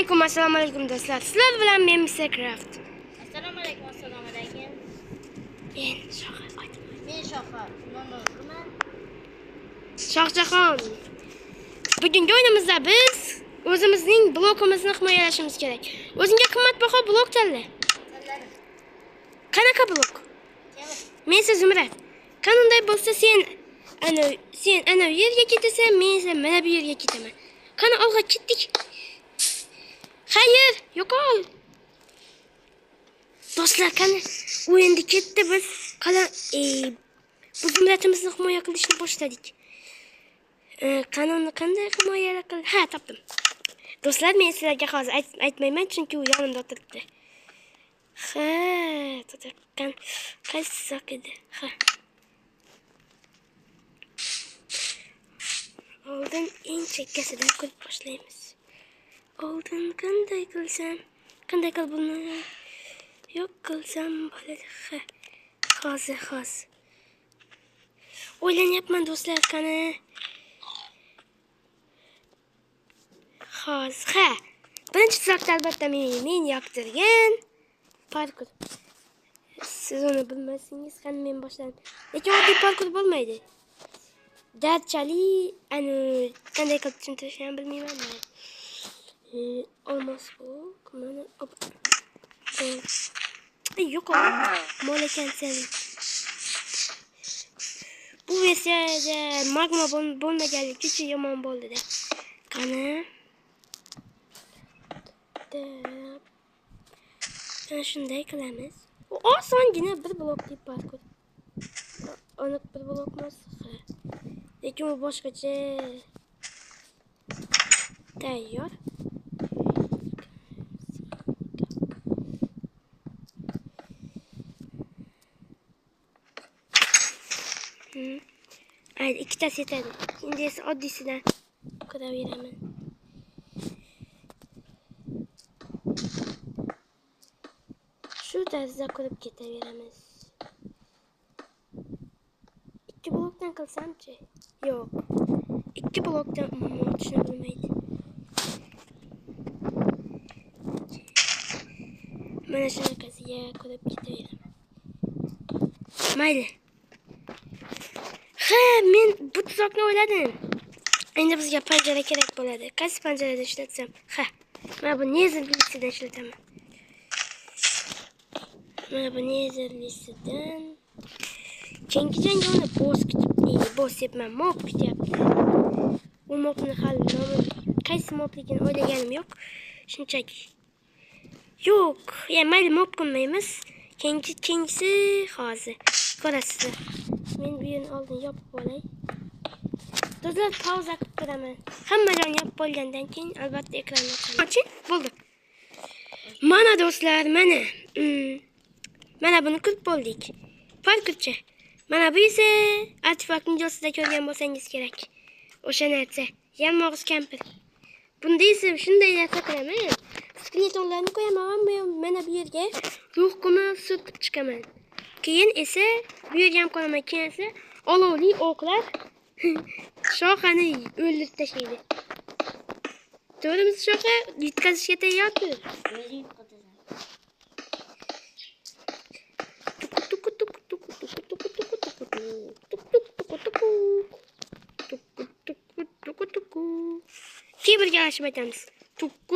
Assalomu alaykum do'stlar. Sizlar bilan men Mr. Craft. Assalomu alaykum. Men Shohar. Men Shohar. Noma'man. Shohjahon. Bugungi o'yinimizda biz o'zimizning blokimizni himoyalashimiz kerak. O'zingga qimmatbaho blok tanla. Qanaqa blok? Men esa Zumrad. Qanday bo'lsa sen ana bu yerga ketasan, men esa mana bu yerga ketaman. Qani olg'a ketdik. Hayır, yo'qol. Do'stlar, qani o'yinda ketdi, biz bu Zumradimizni himoya qilishni boshladik. Qanonni qanday himoya qil? Ha, topdim. Do'stlar, men sizlarga hozir aytmayman, chunki u yonimda o'tiribdi. Ha, to'taqan qaysi soq edi? Ha. Oldin eng chekkasidan ko'rib boshlaymiz. Oldin qanday qilsam, qanday qilib buni yo'q qilsam bo'ladi. Ha. Hozir. O'ylanyapman do'stlar, qani. Hozir. Ha. Birinchi soqda albatta men yoqtirgan parkur. Siz uni bilmasangiz, qani men boshladim. Lekin oddiy parkur bo'lmaydi. Darchali, qanday qilib tushuntirishni bilmayman. Olmos blok, mana yo'q, mol ekan sen. Bu versiyada magma bo'lmaganligi uchun yomon bo'ldi-da. Qani? Ana shunday qilamiz. Bu osongina bir blokli parkur. Aniq bir blok emas. Lekin u boshqacha. Tayyor. Haydi, ikkitasi yetadi. Endi esa oddiysidan qiraveraman. Shu tarzda qilib ketaveramiz. 2 blokdan qilsam-chi? Yo'q. 2 blokdan umuman tushuna bilmaydi. Mana shunaqasiga qilib ketaveraman. Mayli. Ha, men bu tuzoqni o'yladim. Endi bizga panjara kerak bo'ladi. Qaysi panjarada ishlatsam? Ha, mana bu nezerlisidan ishlataman. Mana bu nezerlisidan. Keyingi jangda uni boss debman, mob kutyapti. U mobni hali qaysi mobligini o'ylaganim yo'q. Shunchaki. Yo'q, mayli, mob qilmaymiz. Keyingisi hozir ko'rasizlar. Men bu yerni oldin yopib olay. Do'stlar, pauza qilib turaman. Hamma joyni yopib bo'lgandan keyin albatta ekranni ochaman. Bo'ldi. Mana do'stlar, mana buni qilib bo'ldik. Parkurcha. Mana bu esa artefakt videosida ko'rgan bo'lsangiz kerak. O'sha narsa, yalmog'iz kampir. Bunda esa shunday narsa qilaman. Skeletonlarni qo'yaman, mana bu yerga ruh qumi surtib chiqaman. Keyin esa bu yerga ham qolaman. Keyin esa olovli o'qlar Shohani o'ldirib tashlaydi. To'g'rimi, Shoha yetkazishga tayyordir. Birga alışıp aytamiz. Tuku.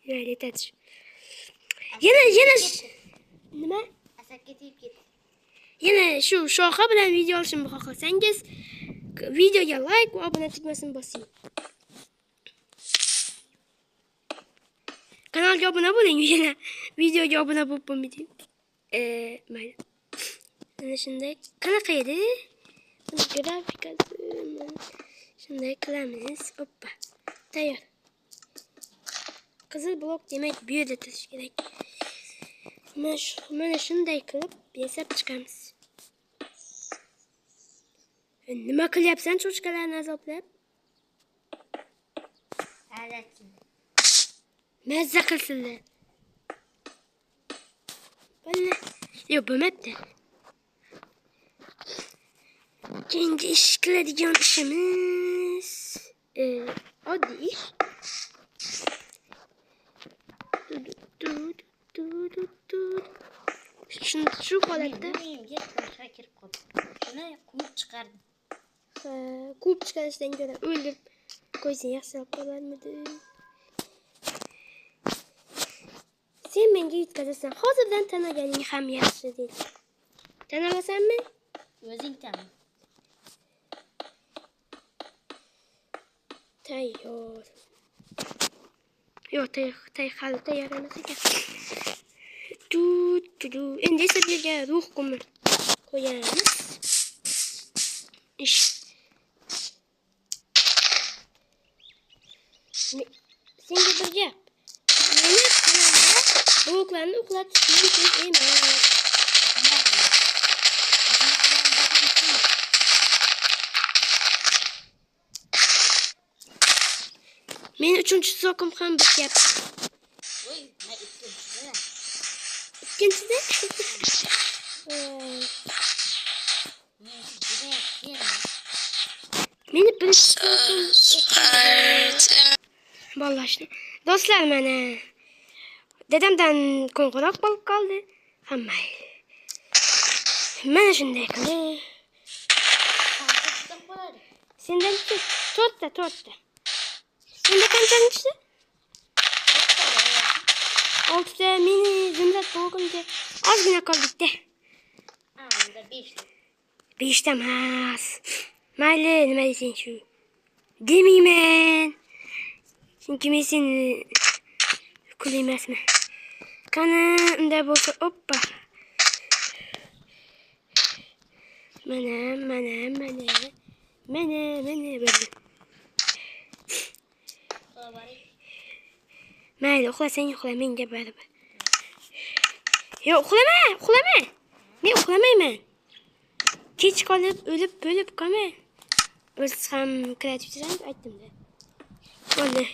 Yana yetadi. Yana nima? Asakka tegib ketdi. Yana shu Shoha bilan video olishimni xohlasangiz, videoga like va obuna tugmasini bosing. Kanalga obuna bo'ling, yana videoga obuna bo'lib bo'lmaydi. Mayli. Ana shunday qanaqa edi? Grafikasi shunday qilamiz. Hoppa. Tayyor. Qizil blok demak bu yerda turishi kerak. Mana shunday qilib yasab chiqamiz. Nima qilyapsan cho'chqalarni azoblab? Mazza qilsinlar. Yo'q, bo'lmabdi. Keyingi ish qiladigan ishimiz oddiy ish. Shu holatda Uyimga qo'sha kirib qoldi. Shuni quvib chiqardim. ko'p chiqarishdan ko'ra o'lib qo'ysang yaxshiroq bo'larmidi? Sen menga yutqazasan. Hozirdan tanaganing ham yaxshi deydi. Tan olasanmi? O'zing tan. Tayyor. Yo'q, hali tayyor emas ekan. Endi esa bu yerga ruh qumir qo'yamiz. Senga bir gap. Meni kanalda bloklarni uxlatish mumkin emas. Men 3-chi so'kim ham bityapti. Voy, men ikkinchida. Ikkinchida? Meni birinchi so'kim bollashni. Do'stlar, mana dadamdan qo'ng'iroq bo'lib qoldi. Hamma. Mana shunday qilib. Sendan 4ta. Senda qanchanchisida? 6ta meni zumrad bo'g'imga ozgina qoldi-da. Unda 5ta. 5ta emas. Mayli, nima desang shu. Demayman. Chunki men seni kulaymasman. Qani, unda bo'lsa, oppa. Mana bo'ldi. Mayli, uxlasang uxla, menga baribir. Yo'q, uxlama. Men uxlamayman. Kech qolib, o'lib qolma. O'z ham kreativchisan aytdim-da. Bo'ldi.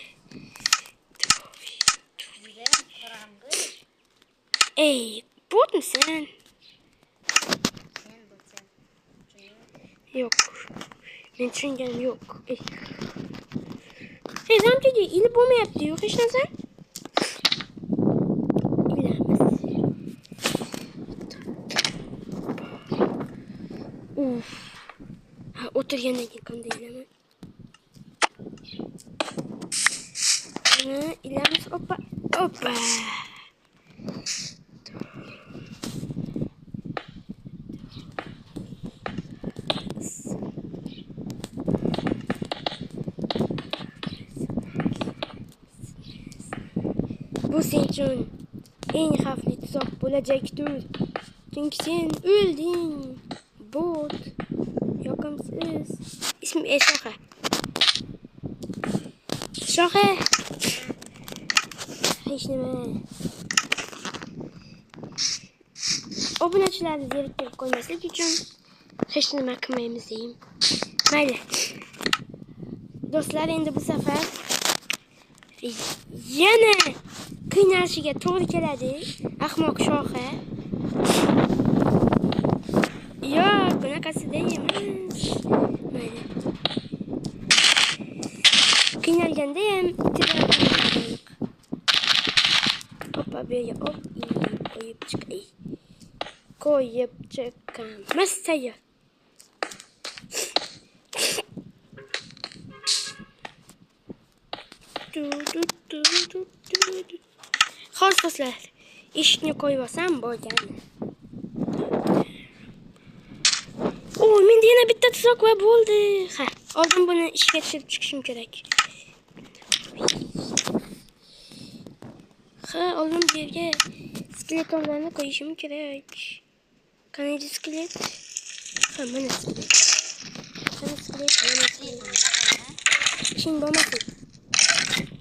Ey, bo'tmisan? Yo'q. Men tushunganim yo'q. Zamchiga ilib bo'lmayapti, yo'q hech narsa. Ilamiz. O'tirgandan keyin qanday ilaman? Ilamiz, oppa. Bu sen uchun eng xavfli tuzoq bo'lajakdir. Chunki sen o'lding. Bot. Yoqimsiz. Ismim Shoha. Shoha. Hech nima. Obunachilarni zeriktirib qo'ymaslik uchun hech nima qilmaymiz deyim. Mayli. Do'stlar, endi bu safar yana qiynalishiga to'g'ri keladi. Ahmoq Shoha. Yo'q, bunaqasida emas. Mayli. Qiynalganda ham Oppa, bu yerga qo'yib chiqamiz. Tayyor. Xo'sh do'stlar, eshikni qo'yib olsam bo'lgani. Menda yana bitta tuzoq va bo'ldi. Oldin buni ishga tushirib chiqishim kerak. Oldin bu yerga skeletonlarni qo'yishim kerak. Qanday skelet? Mana skelet. Ishing bo'lmasin.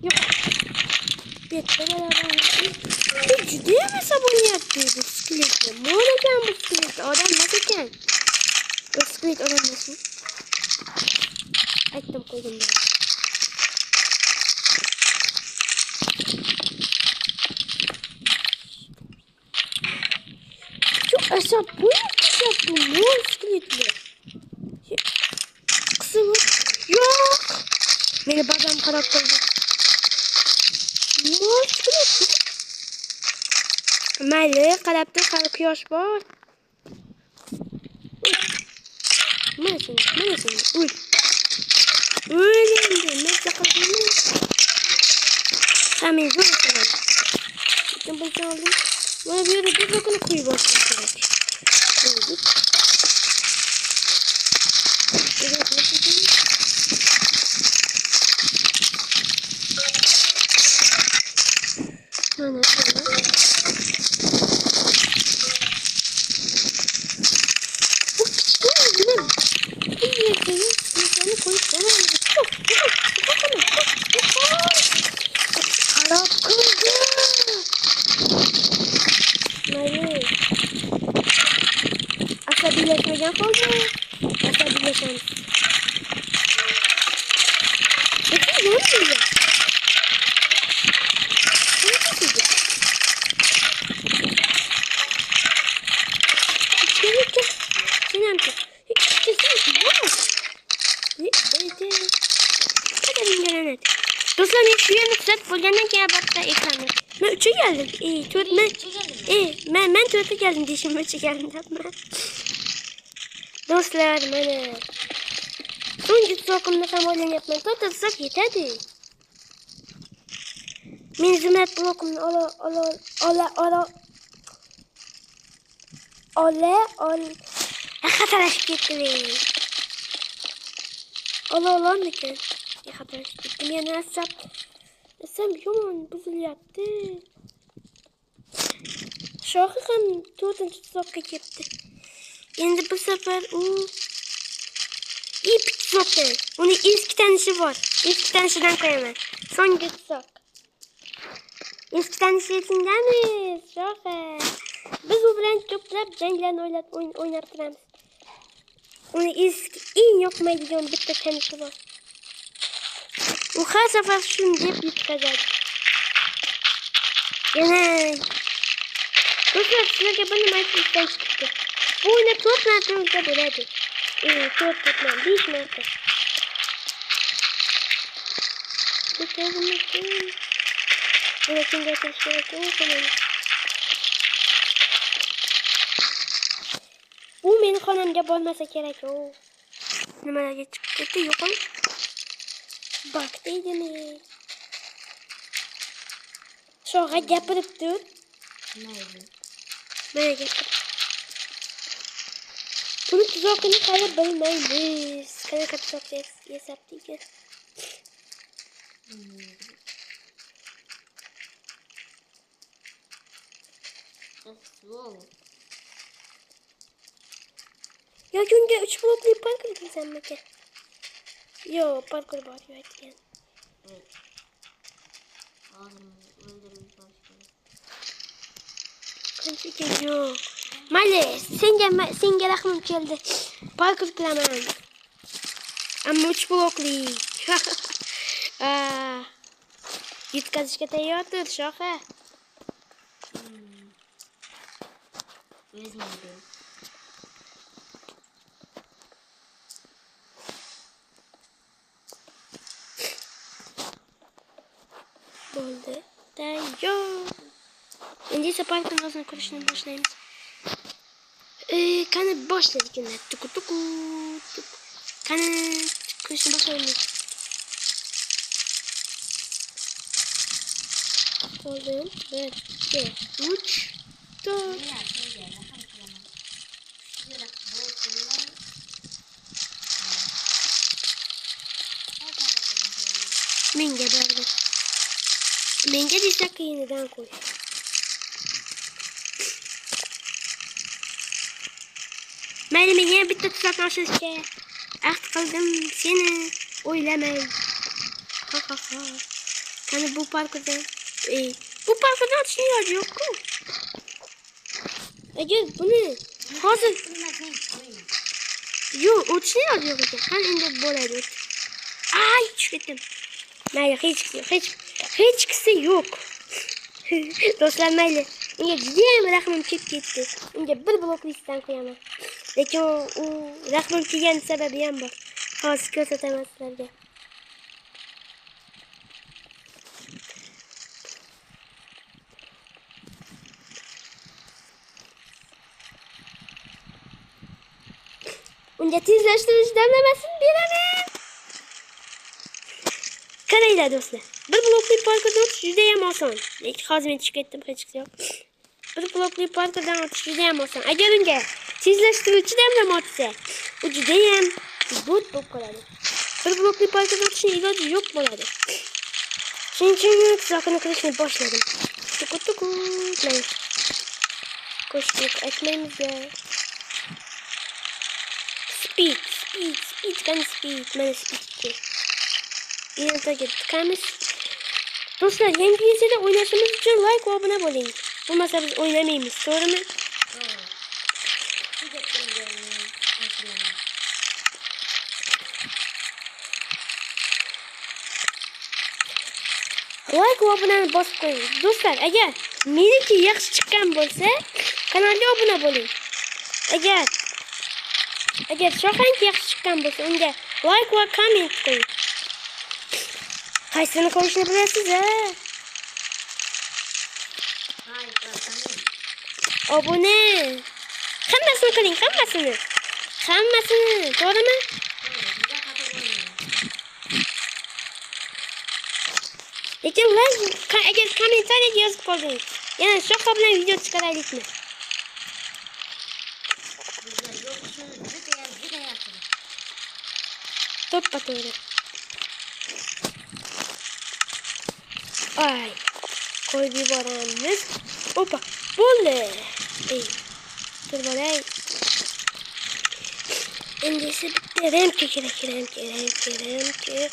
Yo'q. Juda ham asaboyapti bu skeletni. Mo'l ekan bu skelet, odam emas ekan. Bu skelet odam emasmi? Aytdim qo'ydim. Shu asaboyapti mo'l skeletni. Qisib yo'q. Meni bazam qarab qoldi. Moch qilib. Mayli, qarab tur, hali quyosh bor. Mana sen. Uy. Endi nima qildingmi? Samin zo'r. Kim bilsa oldi. Mana bu yerda bir blokni qo'yib olishim kerak. Mana asabiylashmagan holda asabiylashamiz. Do'stlar, men shu yerni kuzatib bo'lgandan keyin albatta ekranni. Men 3 ga keldim. 4 men. Men 4 ga keldim deyishim 3 ga keldim debman. Do'stlar, mana so'nggi so'qimni ham o'ylanyapman. To'xtatsak yetadi. Men zumrat blokimni xatarlashib ketdi. Olamdikan. Xatarlashib ketdim. Yana asab yomon buzilyapti. Shoxi ham 4-tuzoqqa ketdi. Endi bu safar u ip tuzoqda. Uni eski tanishi bor. Eski tanishidan qo'yaman. So'nggi tuzoq. Eski tanishi esingdami? Shoxi. Biz u bilan ko'plab janglarni o'ynab turamiz. Uni eski eng yoqmaydigan bitta tanishi bor. U har safar shuni deb yutqazadi. Yana do'stlar, sizlarga bir nima aytishdan chiqdi. Bu o'yinda 4 marta bo'ladi. 4 bilan 5 marta. Buni kimga aytish kerak? U meni xonamga bormasa kerak. Nimalarga chiqib ketdi? Yo'qol. Bak deydimi? Sho'g'a gapirib tur. Mayli. Mana gapir. Buni tuzoqini hali bilmaymiz. Qanaqa tuzoq yasabdik? Yoki unga 3 blokli parkur qilsammikan? Yo'q, parkur bor aytgan. Qanchaga yo'q. Mayli, senga rahmim keldi. Parkur qilaman. Ammo 3 blokli. Yetkazishga tayyordir, Shoxa. O'zmaydi. Bo'ldi. Tayyor. Endi esa parkurni ko'rishni boshlaymiz. Qani boshladik endi. Tuku. Qani ko'rishni boshlaymiz. Bo'ldi. 1, 2, 3, 4. Menga berdi. Menga desa qiyinidan qo'y. Mayli, men yana bitta tuzoqni oshirishga ahd qildim. Seni o'ylamay. Qani bu parkurdan o'tishni iloji yo'q-ku. Agar buni hozir yo'q, o'tishni iloji yo'q ekan. Qani endi bo'ladi. Ay, tushib ketdim. Mayli, hechkisi yo'q. Do'stlar, mayli. Unga judayam rahmim kelib ketdi. Unga bir blok listdan qo'yaman. Lekin u rahmim kelgan sababi ham bor. Hozir ko'rsataman sizlarga. Unga tezlashtirish damlamasini beraman. Qaranglar do'stlar. Bir blokli parkurdan o'tish juda ham oson. Lekin hozir men tushib ketdim, hech yo'q. Bir blokli parkurdan o'tish juda ham oson. Agar unga tezlashtiruvchi damlama o'tsa, u juda ham bot bo'lib qoladi. Bir blokli parkurdan o'tishning iloji yo'q bo'ladi. Shuning uchun tuzoqni qilishni boshladim. Tuku. Ko'shlik aytmaymiz. Speed. Mana speed. Yerdaga tiqamiz. Do'stlar, yangi videoda o'ynashimiz uchun like va obuna bo'ling. Bo'lmasa biz o'ynamaymiz, to'g'rimi? Like va obunani bosib qo'ying. Do'stlar, agar meniki yaxshi chiqqan bo'lsa, kanalga obuna bo'ling. Agar shoxanki yaxshi chiqqan bo'lsa, unga like va comment qo'ying. Qaysini qo'yishni bilasiz-a? Obuna. Hammasini qiling, hammasini. To'g'rimi? Lekin agar kommentariyaga yozib qoldingiz, yana shoxa bilan video chiqaraylikmi? To'ppa-to'g'ri. Ay, qo'yib yuboramiz. Opa, bo'ldi. Tur bo'lay. Endi esa bitta ramka kerak.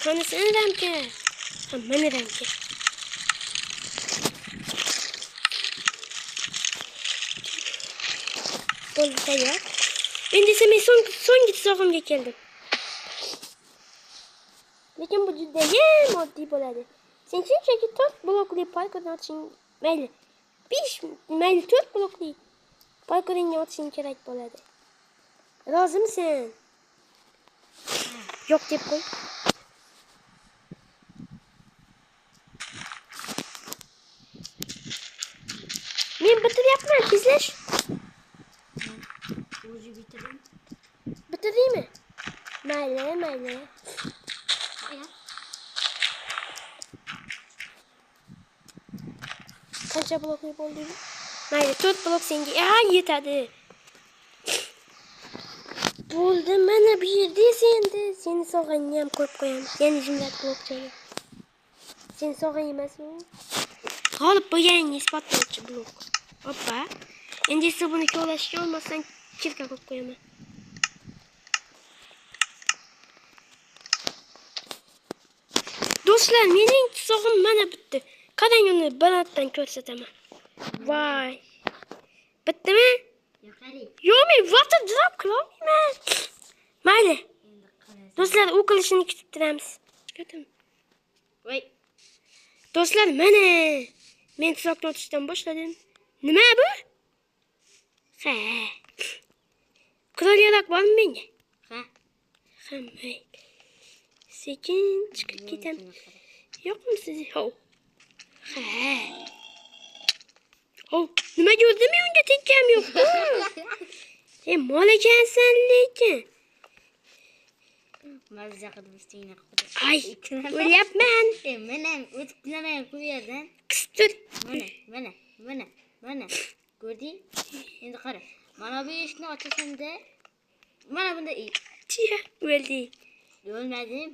Qanisi ramka? Mana ramka. Bo'ldi, tayyor. Endi esa men so'nggi tuzoqimga keldim. Lekin bu juda ham oddiy bo'ladi. Sen shunchaki 4 blokli parkurdan o'tishing mayli. 4 blokli parkuringga o'tishing kerak bo'ladi. Rozimisan? Yo'q deb qo'y. Men bitiryapman, tezlash. O'zi bitirdim. Bitirdingmi? Mayli. Qancha blokli bo'ldi? Mayli, 4 blok senga yetadi. Bo'ldi, mana bu yerda endi seni sog'anni ham qo'yib qo'yamiz. Ya'ni jumlat blokchaga. Seni sog'an emasmi? G'olib bo'lganingni isbotlovchi blok. Hoppa. Endi esa buni kovlashga olmasdan kirka qo'yib qo'yaman. Do'stlar, mening tuzog'im mana bitdi. Qarang, uni balanddan ko'rsataman. Voy. Bitdimi? Yo'q, men water drop qilolmayman. Mayli. Do'stlar, u qilishini kutib turamiz. Ko'rdingmi? Voy. Do'stlar, mana men tuzoqni o'tishdan boshladim. Nima bu? Ha. Qurol yaroq bormi menga? Ha. Mayli. Sekin chiqib ketaman. Yo'qmi siz? Ha. Nima ko'rdim, unga tekkam yo'q. Mol ekansan lekin. Mazza qilib istingni qildi. Ay, o'lyapman. Mana o'tib kelaman bu yerdan. Qistir. Mana. Ko'rding? Endi qara. Mana bu eshikni ochasanda mana bunda Tiya, o'ldi. O'lmadim.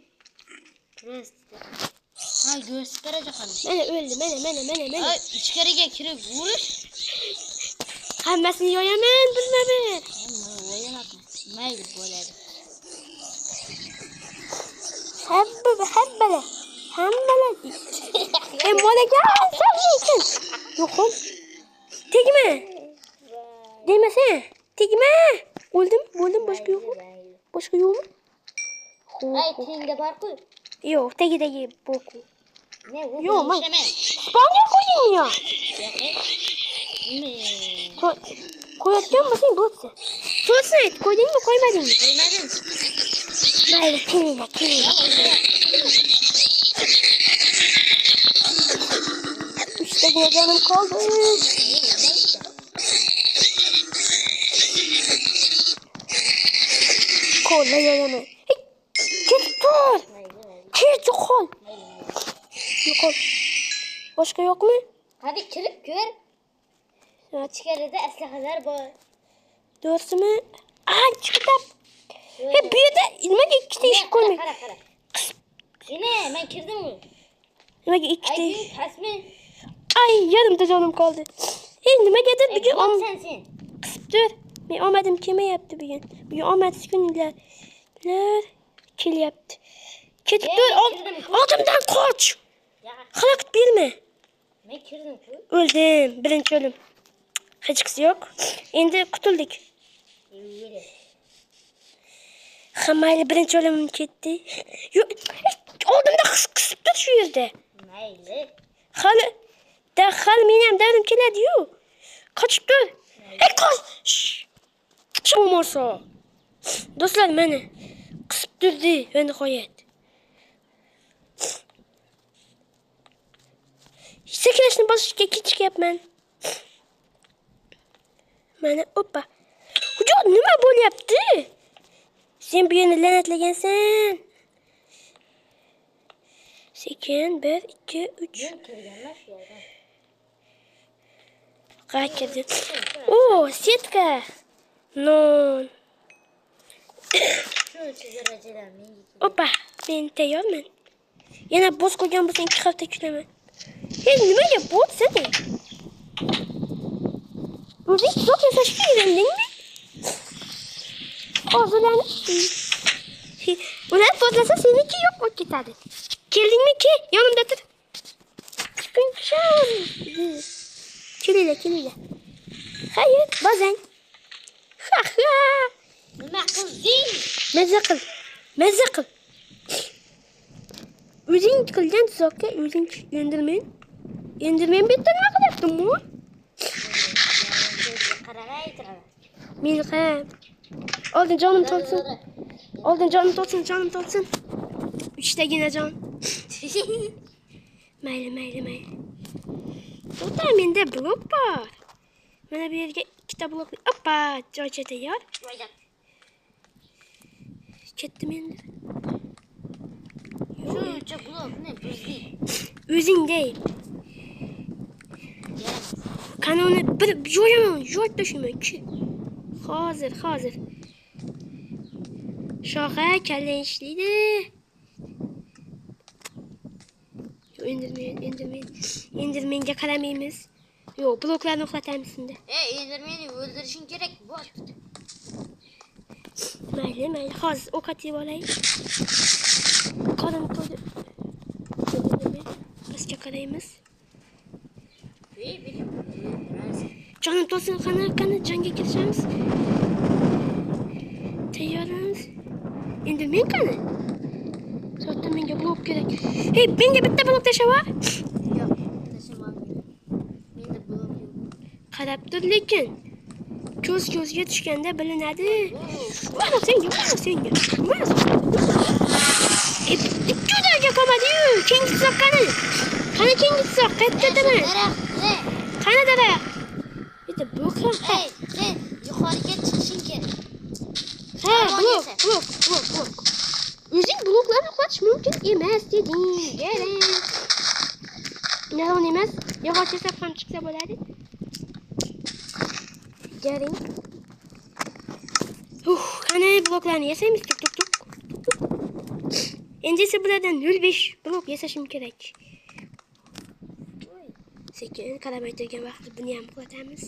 Ha, go'rsiz qarajaxon. Mana o'ldi, mana. Ay, ichkariga kirib urish. Hammasini yo'yaman, bilmadim. Mayli bo'ladi. Hammalar. Malaga lekin. Yo'qol. Tegma. Demasang, tegma. O'ldim, boshqa yo'qmi? Ay, tenga bor-ku. Yo'q, tagi boku. Ne, bu Yo'q, men ishlamaydi. Spawner qo'ying yo. Qo'yayotgan bo'lsang bo'lsa. To'g'risini ayt, qo'ydingmi, qo'ymadingmi? Qo'ymadim. Mayli, kelinglar. Uchtagina jonim qoldi. yo'llayman. Ketib tur. Ketib qol. Yo'qol. Boshqa yo'qmi? Hadi kirib ko'r. Ichkarida aslahalar bor. Do'stimi? Chiqib. Bu yerda nimaga ikkita eshik ko'rmay? Qara. Yine men kirdim-ku. Nimaga ikkita? Ay, tasmi. Ay, yarımda canım kaldı. Nimagadir bugun Sen. qisib tur. Men omadim kelmayapti bugun. Bugun omadsiz kunlar kelyapti. Ketib tur, oldimdan qoch. Xalaqit berma. Men kirdim-ku. O'ldim, birinchi o'lim. Hech qisi yo'q. Endi qutuldik. Mayli, birinchi o'limim ketdi. Yo'q, oldimda qisib tur shu yerda. Mayli. Hali men ham davrim keladi-yu. Qochib tur. Qoch. Chomorso. Do'stlar, meni qisib turdi va nihoyat. Sakrashni bosishga kechikyapman. Mana oppa. Hujud nima bo'lyapti? Sen bu yerni la'natlagansan. Sekin 1 2 3. Qayerda? Setka. Non. Oppa, men tayyorman. Yana bo'z qo'ygan bo'lsang 2 hafta kutaman. Nimaga bo'tsan? O'zing so'q yasashga erindingmi? Hozirdan ular portlasa seniki yo'q bo'lib ketadi. Keldingmi ki? Yonimda tur. Kelinglar. Hayır, bazan. Nima qilding? Mazza qil. O'zing qilgan tuzoqqa o'zing endirmen. Endirmen bitta nima qilyaptimi? Qaramay turaman. Men ham. Oldin jonim to'lsin. 3tagina jon. Mayli. To'g'ri, menda blok bor. Mana bu yerga 2ta blok. Oppa, joycha tayyor. Ketdim endi. Shuncha blokni buzding. O'zingday. Kanalni bir jo'yaman, jo'yib tashiman-chi. Hozir. Shoxa kallang ishlaydi. Endirmenga qaramaymiz. Yo'q, bloklarni uxlatamiz endi. Endirmeni o'ldirishing kerak, bot. Mayli, hozir ovqat yeb olay. Qorin to'ydi. Pastga qaraymiz. Jonim to'lsin, qani jangga kirishamiz. Tayyormiz. Endi men qani? So'tda menga blok kerak. Menga bitta blok tashava. Yo'q, tashamayman. Menda blok yo'q. Qarab tur, lekin ko'zga tushganda bilinadi. Mana senga. Ikkidaga qolmadi-yu. Keyingi tuzoq qani? Qani keyingi tuzoq? Qayerdaman? Qani daraxt? Bitta blok ham. Sen yuqoriga chiqishing kerak. Blok. O'zing bloklarni uxlatish mumkin emas deding. Nahon emas, yog'och yasab ham chiqsa bo'ladi. Garing. Qani bloklarni yasaymiz. Tuk. Endi esa bulardan 05 blok yasashim kerak. Sekin qaramay turgan vaqtda buni ham uxlatamiz.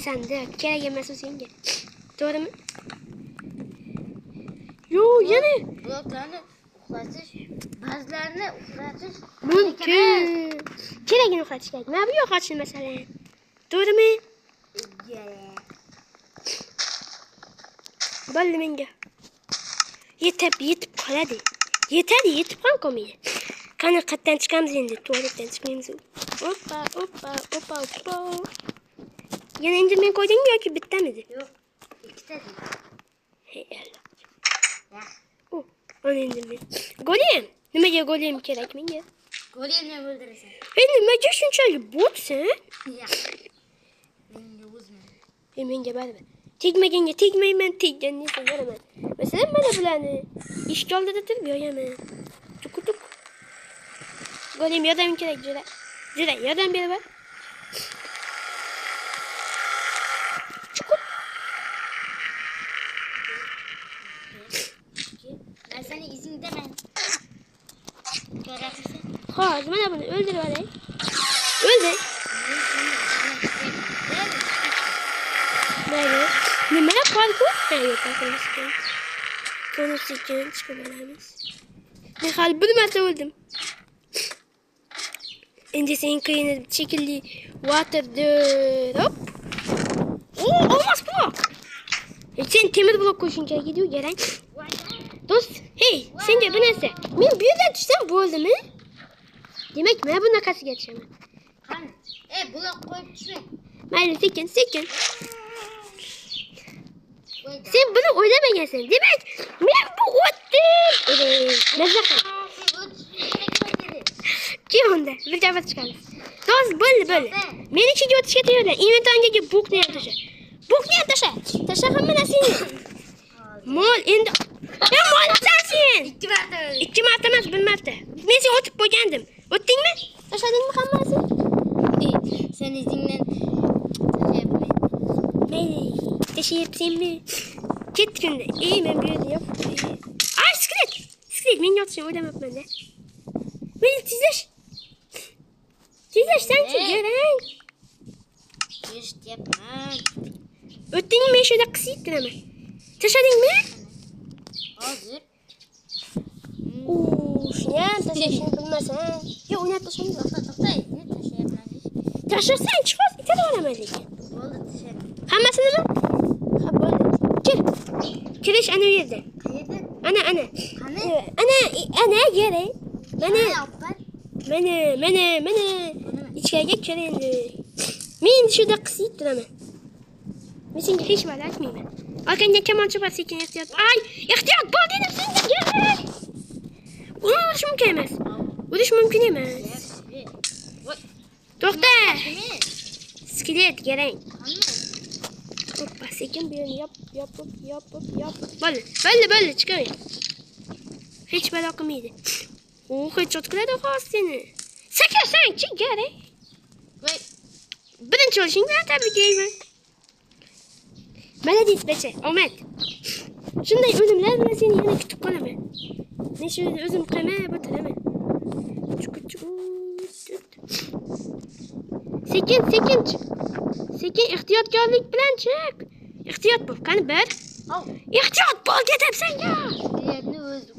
Sandiq kerak emas o'zingga. To'g'rimi? Yana bloklarni uxlatish, ba'zilarini uxlatish mumkin. Kerakini uxlatish kerak. Mana bu yo'qotishni masalan. To'g'rimi? Bo'ldi menga. Yetib qoladi. Yetib ham qolmaydi. Qani qayerdan chiqamiz endi? Tualetdan chiqmaymiz. Oppa. Yana endi men qo'ydingmi yoki bittamidi? Yo'q, ikkita dedi. Hey Allah. Ana endi men. Golem. Nimaga golem kerak menga? Golemni o'ldirasan. Nimaga shunchalik botsan? Menga o'zman. Menga baribir. Tegmaganga tegmayman, tegganga esa yoraman. Masalan, mana bularni eshik oldida turib yoyaman. Tuk. Golim yordam kerak, Jura, yordam beraver. Ben seni izin demem. Göreceksin. Hozir mana buni o'ldirib olay. O'ldi. Mayli. Nima qoldi? Ha, yo'q, aqlimiz. Konuşurken çıkamayız. Ne hal bir marta öldüm. Önce senin kıyını şekilli water'dır. Hop. Oo, olmaz bu. Sen temir blok koşunca gidiyor gelen. Dost, hey, sence bu neyse? Ben bir yerden düşsem bu öldü mü? Demek ben buna kası geçemem. Hani? Blok koyup düşme. Mayli sekin. Sen bunu oynamayacaksın. Demek ben bu ottum. Ne zaman? Kim onda? Bir cevap çıkarız. Dost böyle. Beni iki götü getiriyorlar. İnventanca buk ne yaptı? Buk ne yaptı? Taşa hamle nasıl? Mol indi. Ben mol sensin. İki marta mı? Bir marta. Neyse otup boyandım. Ottun mu? Taşadın mı hamlesi? Sen izinle taşı yapmayın. Beni taşı yapayım mı? Git günde. İyi ben böyle yap. Ay sıkılet. Ben yatacağım. Ödem yap bende. Beni tizleş. Sen çekiyorsun. İşte yapma. Öttün mü? Şöyle kısıktın ama. Taşadın mı? Hazır. Ya taşışını bilmezsen. Ya oynat taşını. Toktay. Ne taşı yapmayın? Taşırsan çıkmaz. Bir tane oynamayacak. Oldu taşı. Hammasını mı? Ha böyle. Kiriş ana yerde. Kaydı. Ana. Hani? Ana yere. Ne yapar? Mene. İçeriye kerendi. Men şurada kısıttın ama. Mesela hiç var açmayayım ben. Arkanda kemancı var sekin ihtiyat. Ay ihtiyat bol dedim sen de gel. Ona uğraş mümkün emez. Uğraş mümkün emez. Doktor. Skelet gerek. Hoppa sekin bir yönü yap. Böyle çıkarayım. Hiç merakım iyiydi. Hiç çocuklar da khas seni. Sen çık gerek. Birinci çalışın ben tabii ki. Bana değil beçe. Ahmet. Şunday ölümler ben seni yine kütüp kalamam. Ne şöyle özüm kayma batırama. Sekin çık. Sekin ihtiyatkarlık bilen çık. İhtiyat bul. Kanı bir. İhtiyat bul dedim sen ya. Diğerini öldük.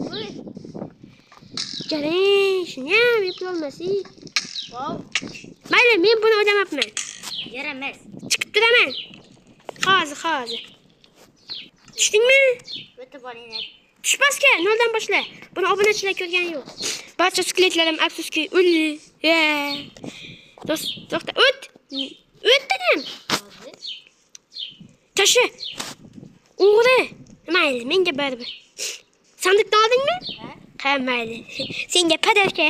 Gelin şunu ya yapılması. Mayla ben bunu ödem yapmam. Yaramaz. Çıkıp duramam. Kazı. Düştün mü? Öte balina. Düşmez ki. Noldan başla. Bunu aboneçiler görgen yok. Bazı skeletlerim afsus ki ölü. Doktor öt dedim. Taşı. Uğru. Mayli men de barber. Sandıkta aldın mı? Ha mayli. Sen de padarka.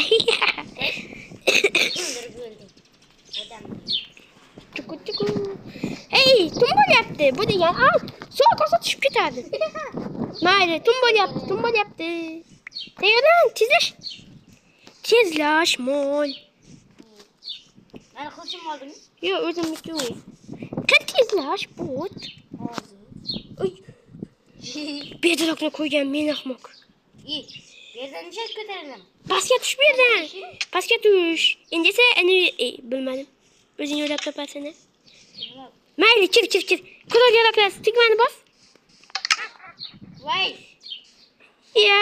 Çuku. Hey, tumbol yaptı. Bu da yani al. Sonra kasa düşüp giderdi. Mayli, tumbol yaptı. Teyadan tizlaş mol. Ben kılıçım aldım. Yok özüm yok. Tizlaş bot. Ay. Bir de lokma koyacağım ben ahmak. İyi. Yerden düşer götürelim. Basket düş bir yerden. Basket düş. İndiyse bilmedim. Özün yol yap yaparsana. Mayli kir. Kurol yol yaparsın. Tıkmanı bas. Vay. Ya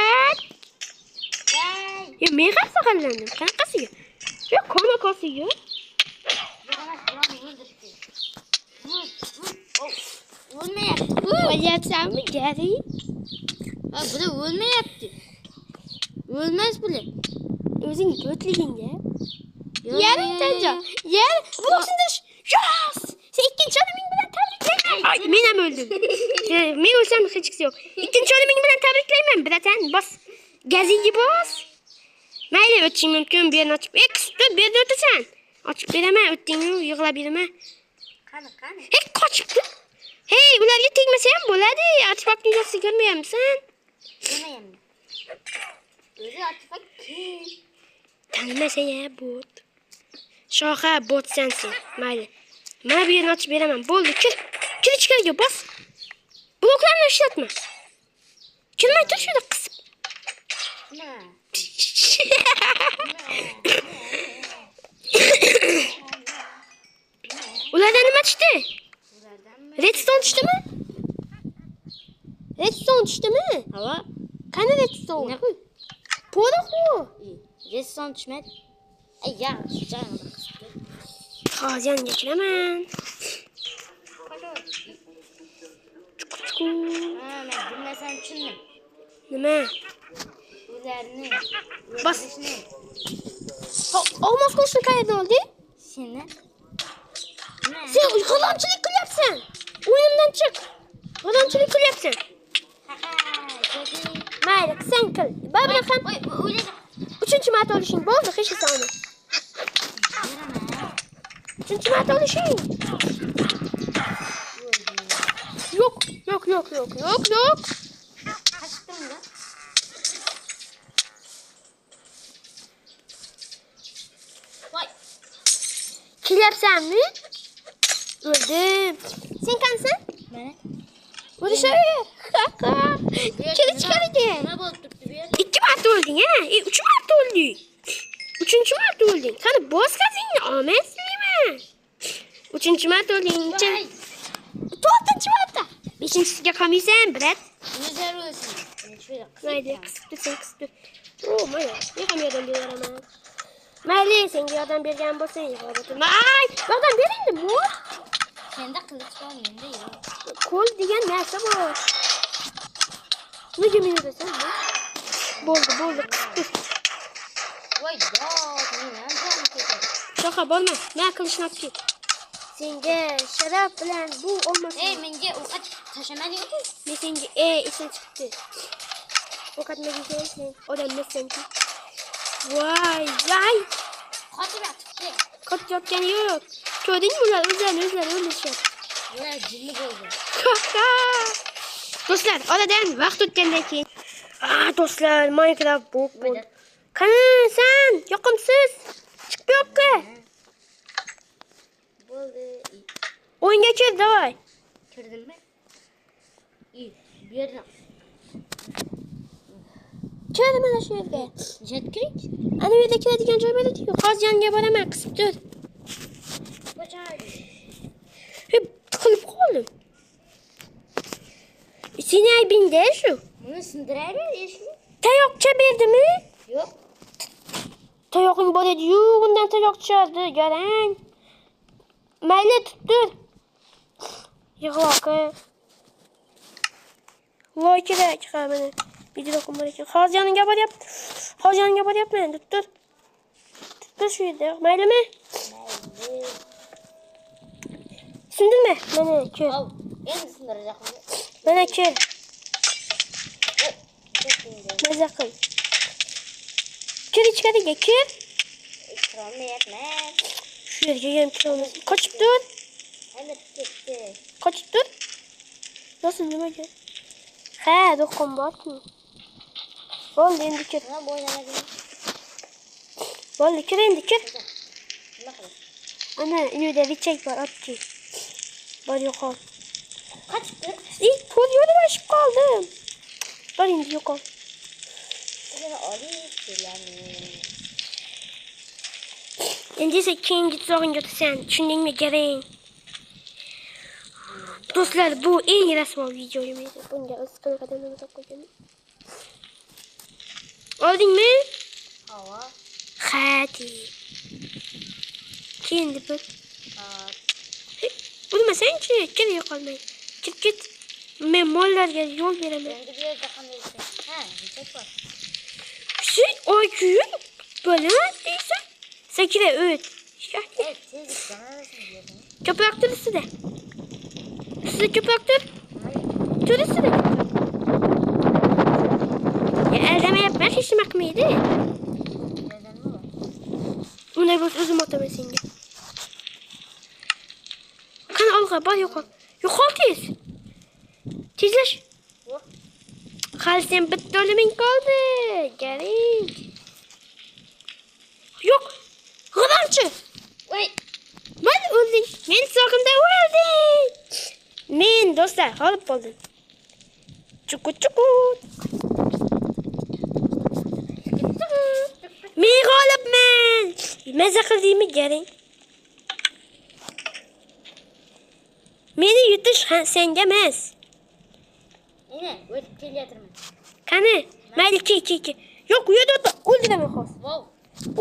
ben kası kallandım. Kan kasıyor. Ya kona kasıyor. Ölme yaptı. Oyatsam mı geri? Ha bu da ölme yaptı. Ölmez bile. Özün götleyin ya. Yarın tanca. Yarın. Bulursundur. Yas. Sen ikinci adamın bile tebrikleymem. Ay benim öldüm. Ben ölsem hiç yok. İkinci adamın bile tebrikleymem. Braten bas. Gaziyi bas. Mayli ötçeyim mümkün bir yerini açıp. Kısıtlı bir de ötesen. Açıp vereme öttüğünü yığıla birime. Kanı. Kaçıptı. Hey, ularga tegmasa ham bo'ladi. Artefakt yuzasi ko'rmayapsan? Bilmayman. O'zi artefakt kim? Tanimasa ya bot. Shoha botsan sen. Mayli. Mana bu yerni ochib beraman. Bo'ldi, kir. Kir ichkariga bos. Bloklarni ishlatma. Kirmay tur shunda qisib. Nima? Ulardan nima tushdi? Ulardanmi? Redstone tushdimi? Redstone tushdimi? Hava. Qani redstone? Po'da xo. Redstone tushmadi. Ay ya, joyimda qisdi. Hozir yonga kiraman. Ha, men bilmasam tushundim. Nima? Ularni Bas. o'ldirishni Olmos qo'shni qayerdan oldi? seni. Sen g'alamchilik qilyapsan. O'yindan chiq. G'alamchilik qilyapsan. Ha, dedi. Mayli, sen qil. Babra ham Voy, o'ylaydi. 3-marta olishing bo'ldi, hech soni. 3-marta olishing. Yo'q. Qashdimmi? Voy, Kelyapsanmi? O'ldim. Sen qansan? mana. O'rishaver. Kir ichkariga. Nima bo'lib turibdi bu yerda? 2 marta o'lding, ha? 3 marta o'lding. 3-marta o'lding. Qani boz qazingni olmaysizmi? 3-marta o'lding. Voy, 4-marta. 5-siga qolmaysan, brat. o'zar o'lsin. Shunday Mayli, qisib tur. O, mayli. Men ham yordam beraman. Mayli, senga yordam bergan bo'lsang, ay, yordam beringmi? Senda qilich bor, menda yo'q. Qo'l degan narsa bor. Nega meni urasan? Bo'ldi, qisib tur. Voy, dod, men ham jonim ketadi. Shoqa bo'lma. Men qilishni olib ket. Senga sharaf bilan bu olmasa. Ey, menga ovqat tashlamading-ku. Men senga esin chiqdi. Ovqatmaga kelsin. Odammisan-ku. Voy. Qotib yotibdi. Qotib yotgani yo'q. Ko'rdingmi ular o'zlarini o'ldirishyapti. Ular jinni bo'ldi. Do'stlar, oradan vaqt o'tgandan keyin. Do'stlar, Minecraft bu. Qani sen, yoqimsiz. Chiq bu yoqqa. Bo'ldi. O'yinga kir, davay. Kirdimmi? Bu yerdan. Kir mana shu yerga. Jet kirik. Ana bu yerda kiradigan joy bo'ladi-ku. Hozir yonga boraman, qisib tur. Qo'chadi. Tiqilib qoldim. Seni aybingda shu. Buni sindiraymi, eshikni? Tayoqcha berdimi? Yo'q. Tayoqing bor edi-yu, bundan tayoq chiqardi, garang. Mayli, tut tur. Yig'loqi. Voy kerak, ha mana. Video bor ekan. Hozir yoningga boryapman. Tut tur. Tut shu yerda. Maylimi? Mayli. Sindirma. Mana kir. Al, endi sindirajaqman. Mana kir. Maza qil. Kir ichkariga, kir. Kirolmayapman. Shu yerga ham kiramiz. Qochib tur. Hali ketdi. Qochib tur. Nasıl nimaga? Ha, do'qon borku. Bo'ldi, endi kir. Nima bo'ynamading? Bo'ldi, kir endi, kir. Nima qilib? Ana, uyda vichak bor, otchi. Bor yo'qol. Qochib tur. Qo'l yo'lashib qoldim. Bor endi yo'qol. Buni olib kelamiz. Endi esa keyingi tuzog'ingga o'tasan. Tushundingmi, garang? Do'stlar, bu eng rasvo videoyim edi. Bunga o'z qanaqadan nima qo'yganman. Oldingmi? Havo. Hadi. Keyin deb. Hop. Bilmasang-chi, kerak qolmay. Ket. Men mollarga yo'l beraman. Endi bu yerda qanday ekan? Ha, bichak bor. Sen oykuyn baland deysan. Sakira o't. Tez gitmamiz bu yerdan. Ko'proq tur ustida. Ustida ko'proq tur. Tur ustida. Ya aldamayapman, hech nima qilmaydi. Bu yerda nima bor? Unday bo'lsa o'zim otaman senga. Qani olg'a, bor yo'qol. Yo'qol tez. izlash. Oh. Hali sen bitta o'liming qoldi. Garing. Yo'q. G'adamchi. Voy. Men o'lding. Men so'qimda o'ldim. Men do'stlar g'olib bo'ldim. Chuku. Men g'olibman. Maza qildingmi garing? Meni yutish senga emas. Mana o'tib kelayotirman. Qani? Mayli ki. Yo'q, u yerda o'ldiraman hozir. Wow.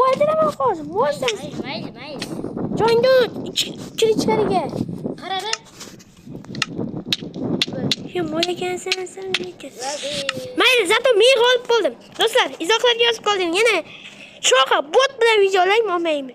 O'ldiraman hozir. Bo'lsan. Mayli. Joyingda kir ichkariga. Qara bir. Yomon ekansan sen lekin. Voy. Mayli, zato men g'olib bo'ldim. Do'stlar, izohlarga yozib qolding. Yana shunaqa bot bilan videolar olmaymi?